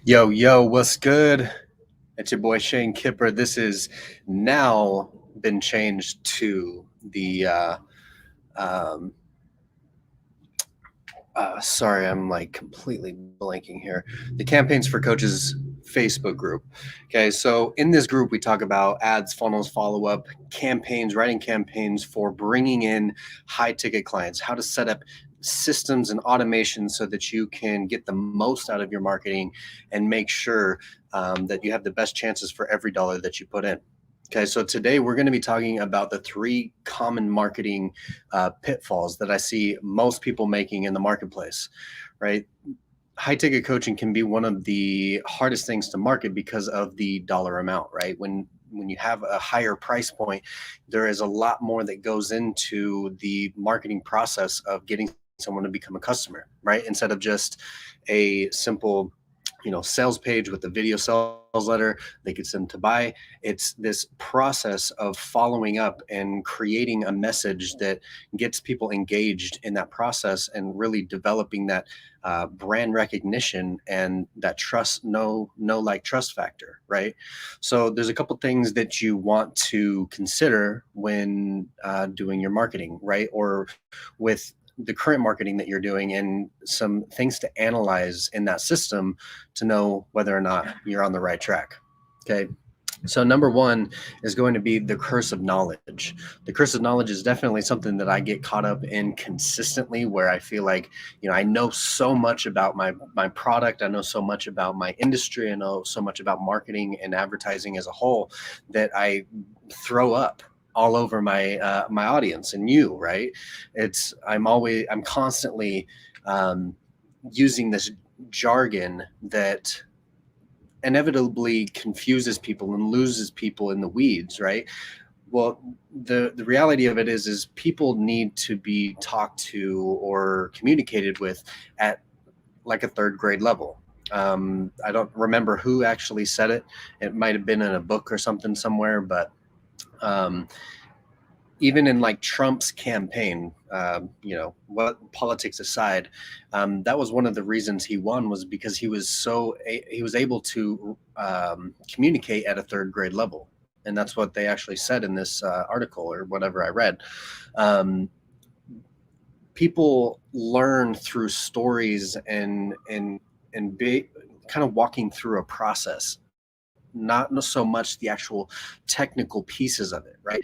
Yo, yo, what's good? It's your boy Shane Kipper. This is now been changed to the um sorry, I'm like completely blanking here. The Campaigns for Coaches Facebook group. Okay, so in this group we talk about ads, funnels, follow-up, campaigns, writing campaigns for bringing in high ticket clients, how to set up systems and automation so that you can get the most out of your marketing and make sure that you have the best chances for every dollar that you put in. Okay, so today we're going to be talking about the three common marketing pitfalls that I see most people making in the marketplace, right? High ticket coaching can be one of the hardest things to market because of the dollar amount, right? When you have a higher price point, there is a lot more that goes into the marketing process of getting someone to become a customer, right? Instead of just a simple sales page with a video sales letter they could send to buy. It's this process of following up and creating a message that gets people engaged in that process and really developing that brand recognition and that trust factor, right? So there's a couple things that you want to consider when doing your marketing, right? Or with the current marketing that you're doing, and some things to analyze in that system to know whether or not you're on the right track. Okay. So number one is going to be the curse of knowledge. The curse of knowledge is definitely something that I get caught up in consistently, where I feel like, I know so much about my product. I know so much about my industry. I know so much about marketing and advertising as a whole that I throw up all over my audience and you, right? I'm constantly using this jargon that inevitably confuses people and loses people in the weeds, right? Well, the reality of it is people need to be talked to or communicated with at like a third grade level. I don't remember who actually said it. It might have been in a book or something somewhere, but um, even in like Trump's campaign, what politics aside, that was one of the reasons he won, was because he was able to communicate at a third grade level, and that's what they actually said in this article or whatever I read. Um, People learn through stories and be kind of walking through a process, not so much the actual technical pieces of it, right?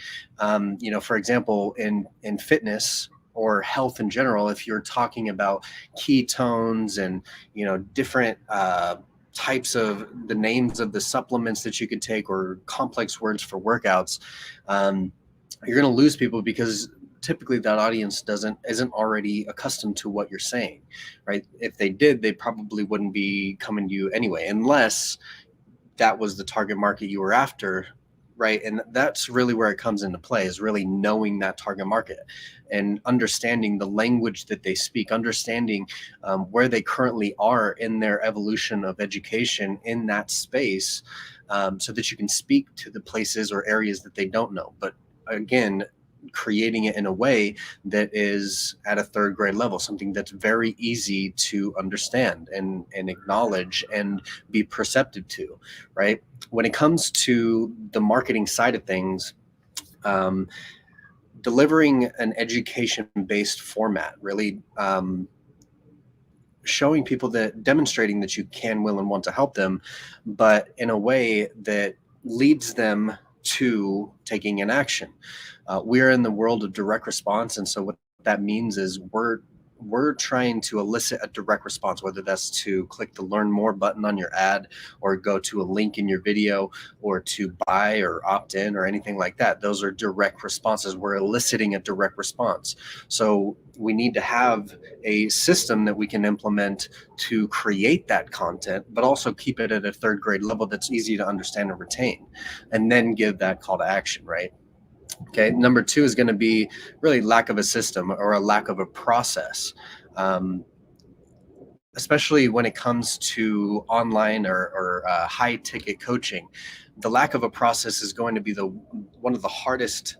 For example, in fitness or health in general, if you're talking about ketones and different types of the names of the supplements that you could take or complex words for workouts, you're going to lose people because typically that audience isn't already accustomed to what you're saying, right? If they did, they probably wouldn't be coming to you anyway, unless that was the target market you were after, right? And that's really where it comes into play, is really knowing that target market and understanding the language that they speak, understanding where they currently are in their evolution of education in that space, so that you can speak to the places or areas that they don't know. But again, creating it in a way that is at a third grade level, something that's very easy to understand and acknowledge and be perceptive to, right? When it comes to the marketing side of things, um, delivering an education based format, really showing people, that demonstrating that you can, will, and want to help them, but in a way that leads them to taking an action. We're in the world of direct response, and so what that means is we're trying to elicit a direct response, whether that's to click the learn more button on your ad, or go to a link in your video, or to buy or opt in or anything like that. Those are direct responses. We're eliciting a direct response. So we need to have a system that we can implement to create that content, but also keep it at a third grade level that's easy to understand and retain, and then give that call to action, right? Okay. Number two is going to be really lack of a system or a lack of a process. Um, Especially when it comes to online or high ticket coaching, the lack of a process is going to be the one of the hardest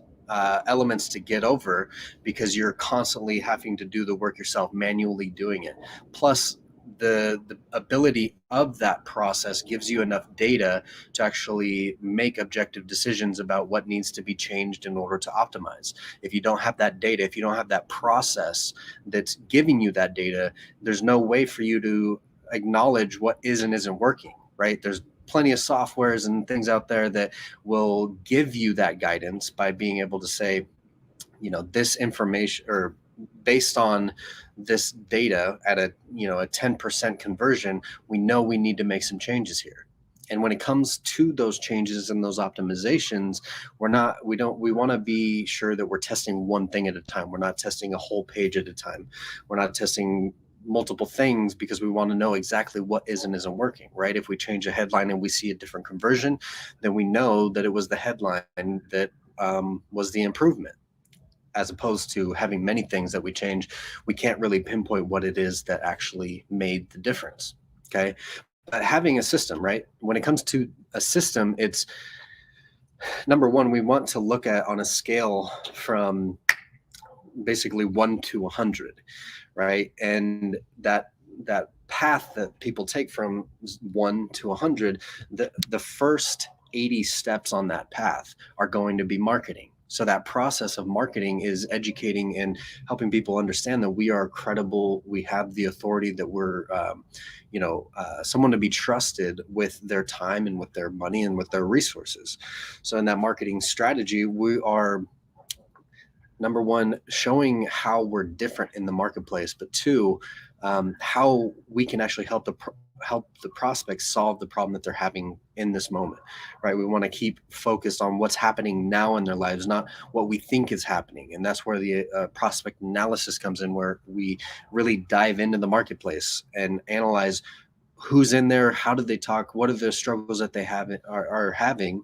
elements to get over, because you're constantly having to do the work yourself, manually doing it. Plus, the ability of that process gives you enough data to actually make objective decisions about what needs to be changed in order to optimize. If you don't have that data, if you don't have that process that's giving you that data, there's no way for you to acknowledge what is and isn't working, right? There's plenty of softwares and things out there that will give you that guidance by being able to say, this information, or based on this data at a 10% conversion, we know we need to make some changes here. And when it comes to those changes and those optimizations, we want to be sure that we're testing one thing at a time. We're not testing a whole page at a time. We're not testing multiple things because we want to know exactly what is and isn't working, right? If we change a headline and we see a different conversion, then we know that it was the headline that was the improvement, as opposed to having many things that we change. We can't really pinpoint what it is that actually made the difference. Okay. But having a system, right? When it comes to a system, it's number one, we want to look at on a scale from basically 1 to 100, right? And that path that people take from 1 to 100, the first 80 steps on that path are going to be marketing. So that process of marketing is educating and helping people understand that we are credible. We have the authority, that we're, someone to be trusted with their time and with their money and with their resources. So in that marketing strategy, we are, number one, showing how we're different in the marketplace, but two, how we can actually help the prospects solve the problem that they're having in this moment, right? We want to keep focused on what's happening now in their lives, not what we think is happening. And that's where the prospect analysis comes in, where we really dive into the marketplace and analyze who's in there, how do they talk, what are the struggles that they are having,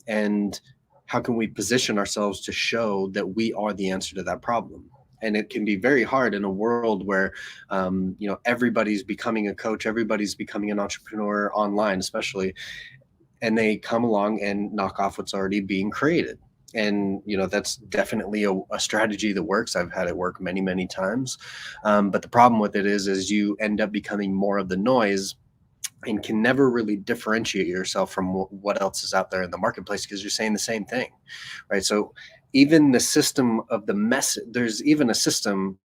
and how can we position ourselves to show that we are the answer to that problem. And it can be very hard in a world where, everybody's becoming a coach, everybody's becoming an entrepreneur online, especially, and they come along and knock off what's already being created. And, that's definitely a strategy that works. I've had it work many, many times. But the problem with it is you end up becoming more of the noise and can never really differentiate yourself from what else is out there in the marketplace, because you're saying the same thing, right? So even the system of the message, there's even a system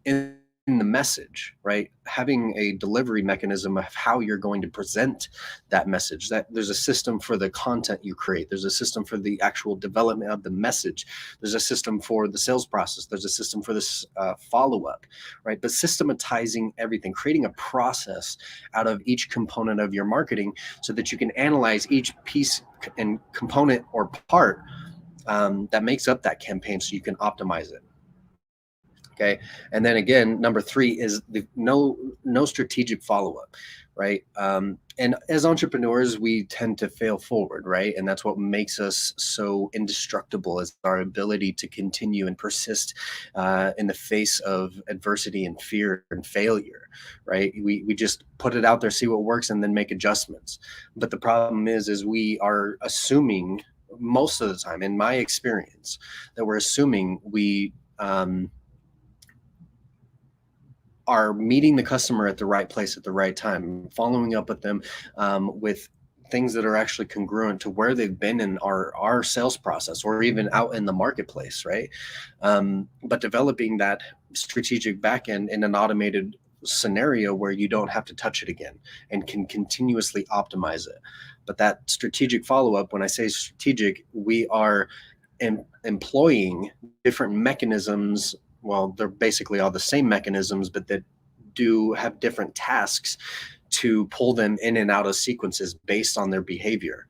in the message, right? Having a delivery mechanism of how you're going to present that message. That there's a system for the content you create. There's a system for the actual development of the message. There's a system for the sales process. There's a system for this follow-up, right? But systematizing everything, creating a process out of each component of your marketing so that you can analyze each piece and component or part that makes up that campaign, so you can optimize it. Okay. And then again, number three is no strategic follow-up, right? And as entrepreneurs, we tend to fail forward, right? And that's what makes us so indestructible, is our ability to continue and persist in the face of adversity and fear and failure, right? We just put it out there, see what works, and then make adjustments. But the problem is we are assuming, most of the time, in my experience, that we're assuming we are meeting the customer at the right place at the right time, following up with them with things that are actually congruent to where they've been in our sales process, or even out in the marketplace, right? But developing that strategic backend in an automated scenario where you don't have to touch it again and can continuously optimize it. But that strategic follow-up, when I say strategic, we are employing different mechanisms. Well, they're basically all the same mechanisms, but that do have different tasks to pull them in and out of sequences based on their behavior.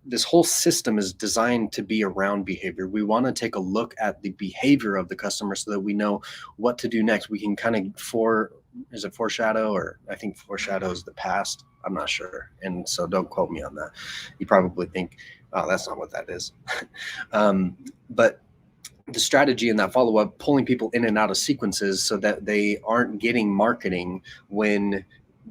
This whole system is designed to be around behavior. We want to take a look at the behavior of the customer so that we know what to do next. We can kind of is it foreshadow, or I think foreshadow is the past. I'm not sure. And so don't quote me on that. You probably think, oh, that's not what that is. But the strategy in that follow-up, pulling people in and out of sequences so that they aren't getting marketing when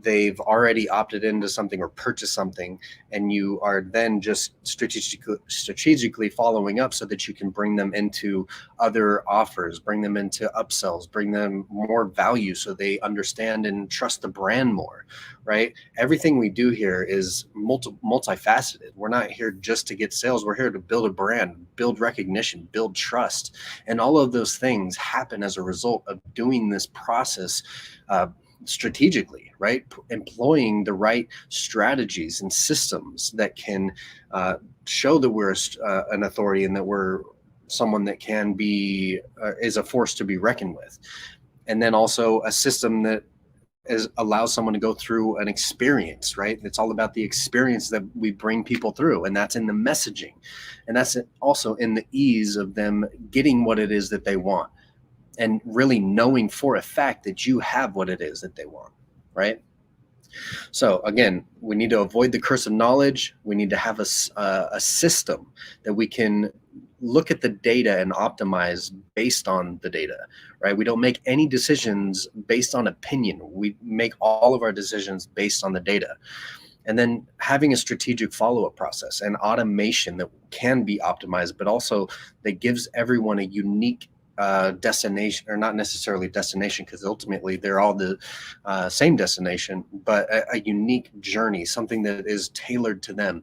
they've already opted into something or purchased something, and you are then just strategically following up so that you can bring them into other offers, bring them into upsells, bring them more value so they understand and trust the brand more, right? Everything we do here is multifaceted. We're not here just to get sales. We're here to build a brand, build recognition, build trust. And all of those things happen as a result of doing this process strategically, right? Employing the right strategies and systems that can show that we're an authority and that we're someone that can be is a force to be reckoned with. And then also a system that allows someone to go through an experience, right? It's all about the experience that we bring people through, and that's in the messaging, and that's also in the ease of them getting what it is that they want, and really knowing for a fact that you have what it is that they want, right? So again, we need to avoid the curse of knowledge. We need to have a system that we can look at the data and optimize based on the data, right? We don't make any decisions based on opinion. We make all of our decisions based on the data. And then having a strategic follow-up process and automation that can be optimized, but also that gives everyone a unique destination, or not necessarily destination, because ultimately they're all the same destination, but a unique journey, something that is tailored to them.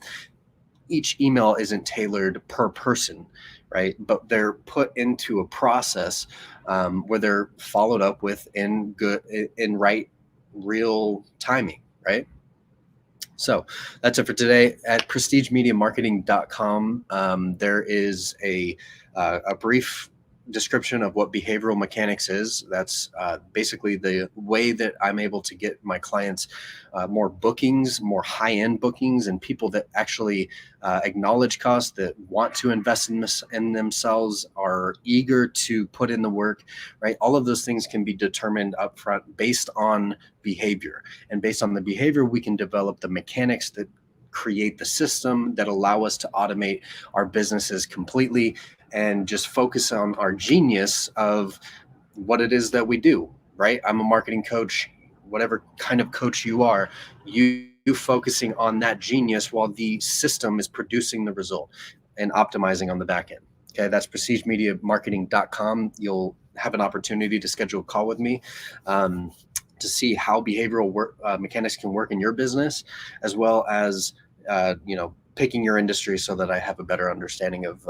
Each email isn't tailored per person, right? But they're put into a process where they're followed up with in right real timing, right? So that's it for today. At prestigemediamarketing.com, there is a brief description of what behavioral mechanics is. That's basically the way that I'm able to get my clients more bookings, more high-end bookings, and people that actually acknowledge cost, that want to invest in themselves, are eager to put in the work, right? All of those things can be determined upfront based on behavior. And based on the behavior, we can develop the mechanics that create the system that allow us to automate our businesses completely and just focus on our genius of what it is that we do, right? I'm a marketing coach. Whatever kind of coach you are, you focusing on that genius while the system is producing the result and optimizing on the back end. Okay, that's prestigemediamarketing.com. You'll have an opportunity to schedule a call with me to see how behavioral mechanics can work in your business, as well as picking your industry so that I have a better understanding of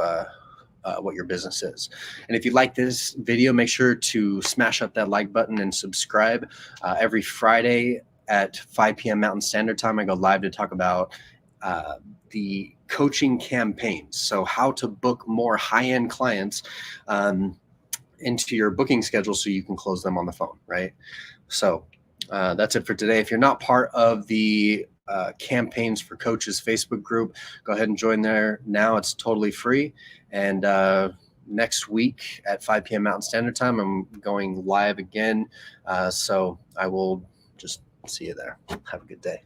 what your business is. And if you like this video, make sure to smash up that like button and subscribe. Every Friday at 5 p.m. Mountain Standard Time, I go live to talk about the coaching campaigns. So how to book more high-end clients into your booking schedule so you can close them on the phone, right? So that's it for today. If you're not part of the Campaigns for Coaches Facebook group, go ahead and join there now. It's totally free. And next week at 5 p.m. Mountain Standard Time, I'm going live again. So I will just see you there. Have a good day.